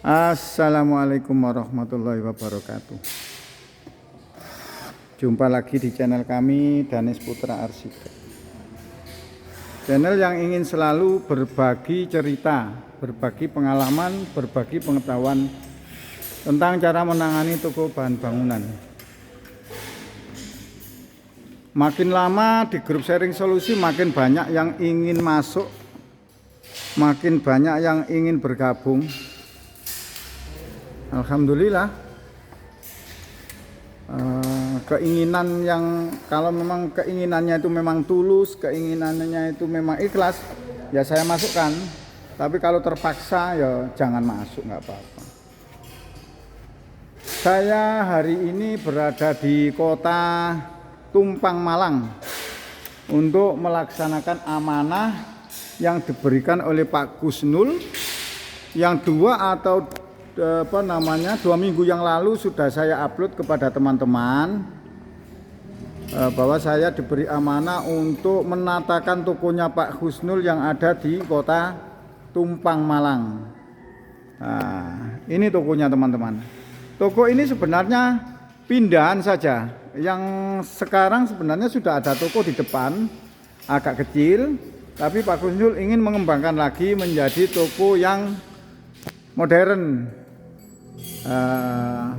Assalamualaikum warahmatullahi wabarakatuh. Jumpa lagi di channel kami, Danis Putra Arsitek. Channel yang ingin selalu berbagi cerita, berbagi pengalaman, berbagi pengetahuan tentang cara menangani toko bahan bangunan. Makin lama di grup sharing solusi makin banyak yang ingin masuk, makin banyak yang ingin bergabung. Alhamdulillah, keinginan yang kalau memang keinginannya itu memang tulus, keinginannya itu memang ikhlas, ya saya masukkan. Tapi kalau terpaksa ya jangan masuk, nggak apa-apa. Saya hari ini berada di kota Tumpang, Malang untuk melaksanakan amanah yang diberikan oleh Pak Gusnul yang 2 minggu yang lalu sudah saya upload kepada teman-teman bahwa saya diberi amanah untuk menatakan tokonya Pak Gusnul yang ada di kota Tumpang, Malang. Nah, ini tokonya teman-teman. Toko ini sebenarnya pindahan saja. Yang sekarang sebenarnya sudah ada toko di depan agak kecil, tapi Pak Gusnul ingin mengembangkan lagi menjadi toko yang modern.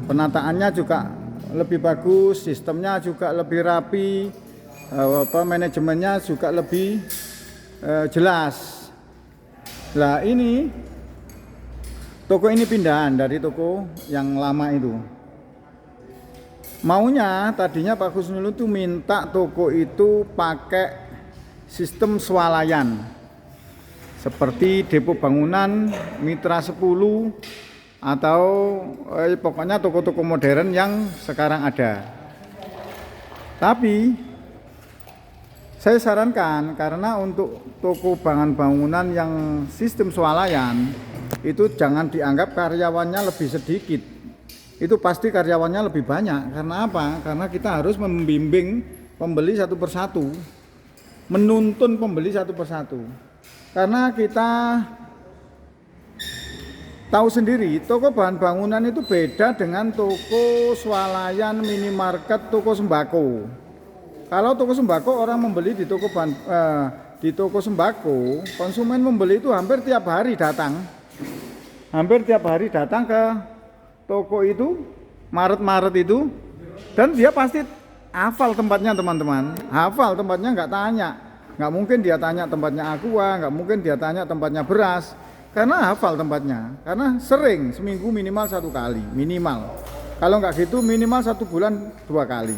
Penataannya juga lebih bagus, sistemnya juga lebih rapi, manajemennya juga lebih jelas. Nah, ini toko ini pindahan dari toko yang lama itu. Maunya tadinya Pak Gusnul itu minta toko itu pakai sistem swalayan seperti Depo Bangunan, Mitra 10, atau pokoknya toko-toko modern yang sekarang ada. Tapi saya sarankan, karena untuk toko bangunan yang sistem swalayan itu jangan dianggap karyawannya lebih sedikit. Itu pasti karyawannya lebih banyak. Karena apa? Karena kita harus membimbing pembeli satu persatu, menuntun pembeli satu persatu. Karena kita tahu sendiri, toko bahan bangunan itu beda dengan toko swalayan, minimarket, toko sembako. Kalau toko sembako orang membeli di toko sembako, konsumen membeli itu hampir tiap hari datang ke toko itu, Maret itu, dan dia pasti hafal tempatnya teman-teman. Hafal tempatnya, nggak mungkin dia tanya tempatnya Aqua, nggak mungkin dia tanya tempatnya beras. Karena hafal tempatnya, karena sering, seminggu minimal 1 kali, minimal. Kalau nggak gitu minimal 1 bulan 2 kali.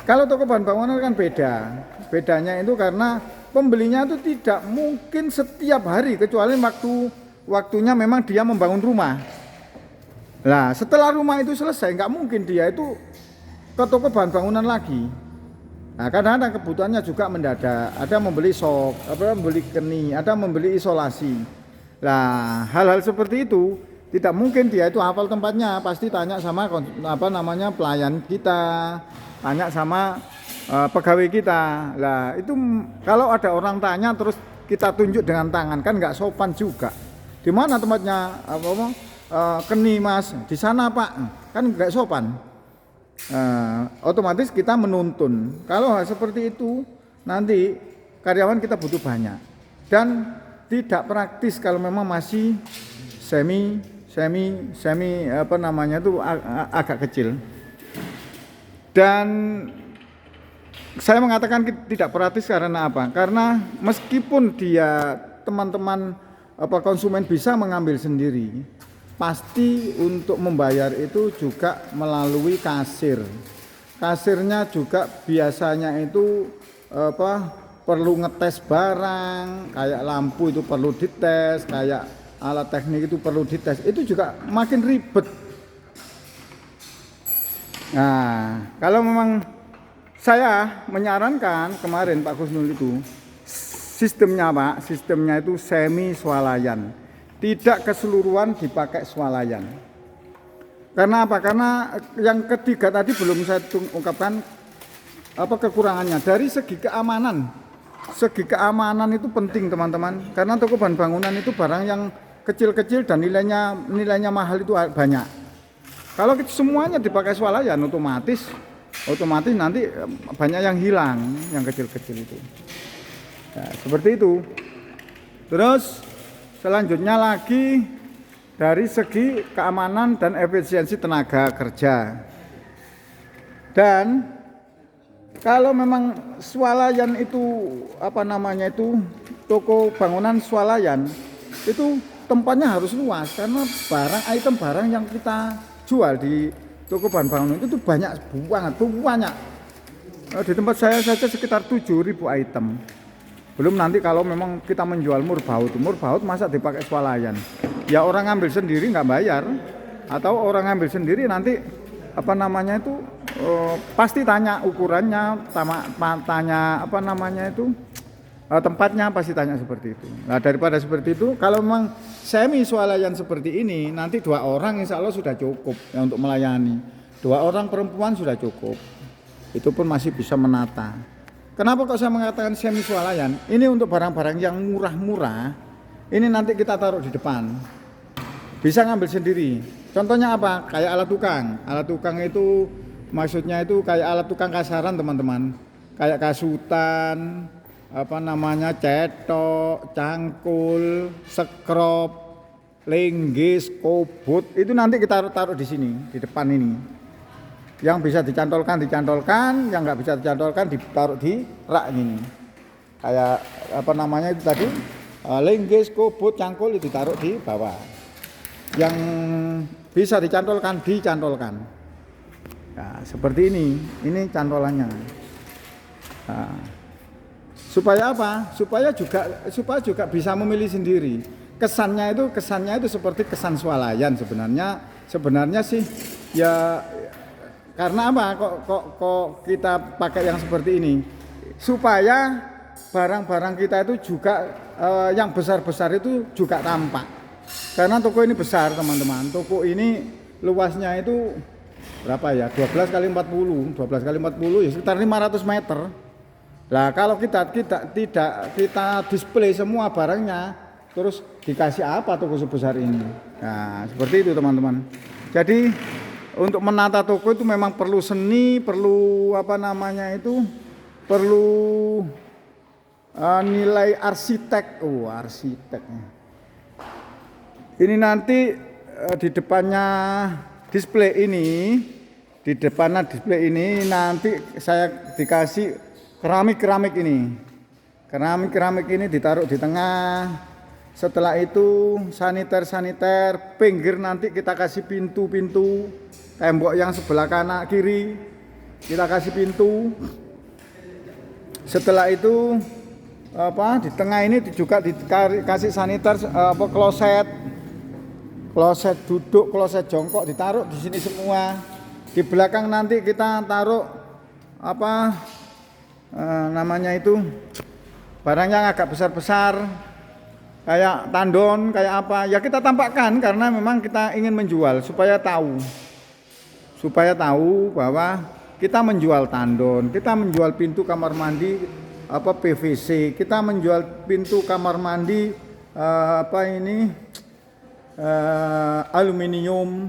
Kalau toko bahan bangunan kan beda. Bedanya itu karena pembelinya itu tidak mungkin setiap hari, kecuali waktunya memang dia membangun rumah. Nah, setelah rumah itu selesai, nggak mungkin dia itu ke toko bahan bangunan lagi. Nah, kadang-kadang kebutuhannya juga mendadak, ada membeli sok, ada membeli keni, ada membeli isolasi. Nah, hal-hal seperti itu tidak mungkin dia itu hafal tempatnya, pasti tanya sama pelayan kita, tanya sama pegawai kita. Nah, itu kalau ada orang tanya terus kita tunjuk dengan tangan kan nggak sopan juga. Di mana tempatnya keni Mas? Di sana Pak, kan nggak sopan. Otomatis kita menuntun. Kalau hal seperti itu nanti karyawan kita butuh banyak dan tidak praktis kalau memang masih semi agak kecil. Dan saya mengatakan tidak praktis karena apa? Karena meskipun dia teman-teman konsumen bisa mengambil sendiri, pasti untuk membayar itu juga melalui kasir. Kasirnya juga biasanya itu perlu ngetes barang, kayak lampu itu perlu dites, kayak alat teknik itu perlu dites. Itu juga makin ribet. Nah, kalau memang saya menyarankan kemarin Pak Gusnul itu sistemnya itu semi swalayan. Tidak keseluruhan dipakai swalayan. Karena apa? Karena yang ketiga tadi belum saya ungkapkan kekurangannya. Dari segi keamanan itu penting teman-teman. Karena toko bahan bangunan itu barang yang kecil-kecil dan nilainya mahal itu banyak. Kalau semuanya dipakai swalayan otomatis nanti banyak yang hilang, yang kecil-kecil itu. Nah, seperti itu. Terus selanjutnya lagi dari segi keamanan dan efisiensi tenaga kerja. Dan kalau memang swalayan itu toko bangunan swalayan itu tempatnya harus luas karena item barang yang kita jual di toko bahan bangunan itu tuh banyak banget. Di tempat saya saja sekitar 7.000 item. Belum nanti kalau memang kita menjual murbaut masa dipakai swalayan. Ya orang ngambil sendiri nggak bayar, atau orang ngambil sendiri nanti pasti tanya ukurannya, tanya tempatnya, pasti tanya seperti itu. Nah daripada seperti itu, kalau memang semi swalayan seperti ini, nanti 2 orang insya Allah sudah cukup ya untuk melayani. 2 orang perempuan sudah cukup. Itu pun masih bisa menata. Kenapa kok saya mengatakan semi swalayan? Ini untuk barang-barang yang murah-murah. Ini nanti kita taruh di depan. Bisa ngambil sendiri. Contohnya apa? Kayak alat tukang. Alat tukang itu maksudnya itu kayak alat tukang kasaran teman-teman. Kayak kasutan, cetok, cangkul, sekrop, linggis, kobot. Itu nanti kita taruh di sini, di depan ini. Yang bisa dicantolkan, yang nggak bisa dicantolkan ditaruh di rak ini. Kayak itu tadi, linggis, kobot, cangkul itu ditaruh di bawah. Yang bisa dicantolkan. Nah, seperti ini cantolannya. Nah, supaya apa? Supaya juga bisa memilih sendiri. Kesannya itu seperti kesan swalayan sebenarnya sih ya. Karena apa? Kok kita pakai yang seperti ini? Supaya barang-barang kita itu juga yang besar-besar itu juga tampak. Karena toko ini besar teman-teman. Toko ini luasnya itu berapa ya? 12 kali 40 ya sekitar 500 meter. Nah kalau kita display semua barangnya, terus dikasih apa toko sebesar ini? Nah seperti itu teman-teman. Jadi untuk menata toko itu memang perlu seni, perlu nilai arsitek. Arsiteknya. Ini nanti di depannya display ini nanti saya dikasih keramik ini. Keramik ini ditaruh di tengah. Setelah itu saniter, pinggir nanti kita kasih pintu, tembok yang sebelah kanan kiri kita kasih pintu. Setelah itu di tengah ini juga dikasih saniter, kloset duduk, kloset jongkok ditaruh di sini semua. Di belakang nanti kita taruh barang yang agak besar-besar. Kayak tandon, kayak apa, ya kita tampakkan karena memang kita ingin menjual supaya tahu bahwa kita menjual tandon, kita menjual pintu kamar mandi PVC, kita menjual pintu kamar mandi aluminium,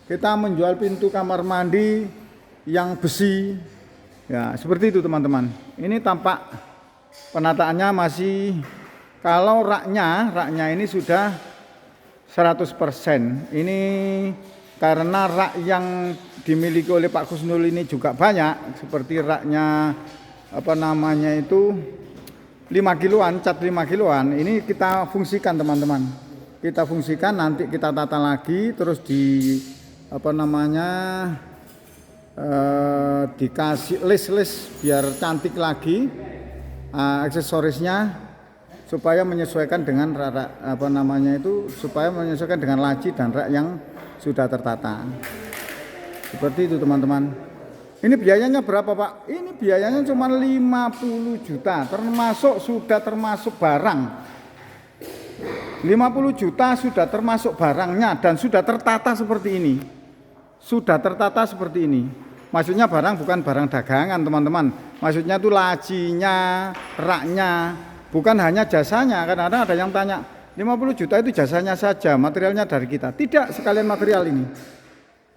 kita menjual pintu kamar mandi yang besi, ya seperti itu teman-teman. Ini tampak penataannya masih. Kalau raknya ini sudah 100%. Ini karena rak yang dimiliki oleh Pak Kusnul ini juga banyak, seperti raknya 5 kiloan, cat 5 kiloan. Ini kita fungsikan teman-teman. Kita fungsikan, nanti kita tata lagi, terus dikasih list biar cantik lagi aksesorisnya. Supaya menyesuaikan dengan menyesuaikan dengan laci dan rak yang sudah tertata. Seperti itu teman-teman. Ini biayanya berapa Pak? Ini biayanya cuma 50 juta, termasuk barang. 50 juta sudah termasuk barangnya dan sudah tertata seperti ini. Maksudnya barang bukan barang dagangan teman-teman. Maksudnya itu lacinya, raknya. Bukan hanya jasanya, kadang-kadang ada yang tanya, 50 juta itu jasanya saja, materialnya dari kita. Tidak sekalian material ini.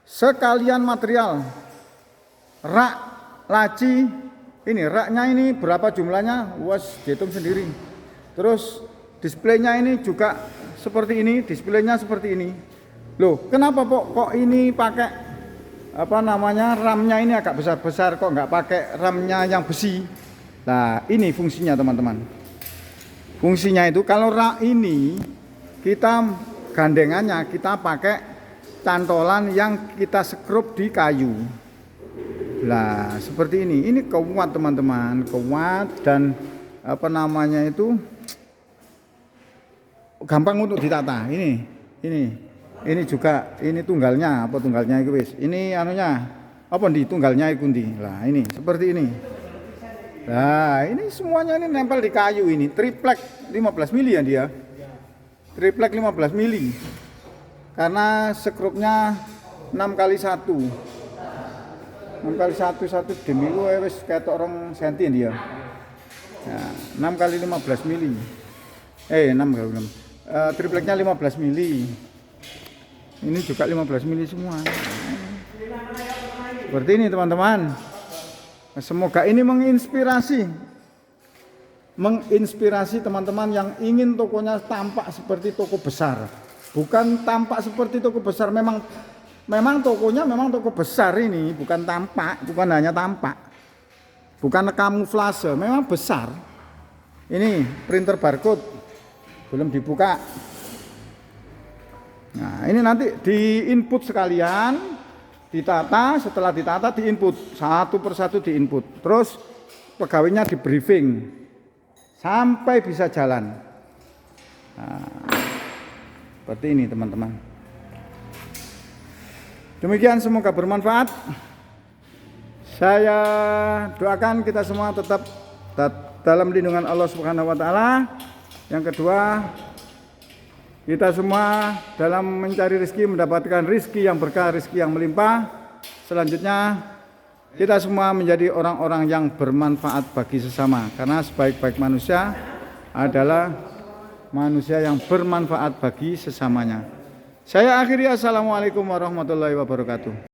Sekalian material. Rak, laci, ini raknya ini berapa jumlahnya? Wes, dihitung sendiri. Terus displaynya ini juga seperti ini, displaynya seperti ini. Loh, kenapa kok ini pakai apa namanya RAM-nya ini agak besar-besar, kok nggak pakai RAM-nya yang besi? Nah, ini fungsinya teman-teman. Fungsinya itu kalau RAM ini kita gandengannya kita pakai cantolan yang kita skrup di kayu. Nah, seperti ini. Ini kuat teman-teman, kuat dan apa namanya itu gampang untuk ditata. Ini juga ini tunggalnya apa tunggalnya itu wis. Ini anunya apa di tunggalnya itu ndi. Lah ini seperti ini. Nah, ini semuanya ini nempel di kayu ini. Triplek 15 mili ya dia. Triplek 15 mili. Karena skrupnya 6 kali 1. 6 kali 1 demi wis ketok 2 cm dia. Nah, 6 kali 15 mili. 6 kali 6. Tripleknya 15 mili. Ini juga 15 mili semua. Seperti ini teman-teman. Semoga ini menginspirasi teman-teman yang ingin tokonya tampak seperti toko besar. Bukan tampak seperti toko besar, memang tokonya memang toko besar ini, bukan tampak, bukan hanya tampak. Bukan kamuflase, memang besar. Ini printer barcode belum dibuka. Nah, ini nanti di-input sekalian, ditata, setelah ditata di-input, satu persatu di-input. Terus pegawainya di-briefing sampai bisa jalan. Nah, seperti ini teman-teman. Demikian, semoga bermanfaat. Saya doakan kita semua tetap dalam lindungan Allah Subhanahu wa taala. Yang kedua, kita semua dalam mencari rezeki mendapatkan rezeki yang berkah, rezeki yang melimpah. Selanjutnya kita semua menjadi orang-orang yang bermanfaat bagi sesama. Karena sebaik-baik manusia adalah manusia yang bermanfaat bagi sesamanya. Saya akhiri, assalamualaikum warahmatullahi wabarakatuh.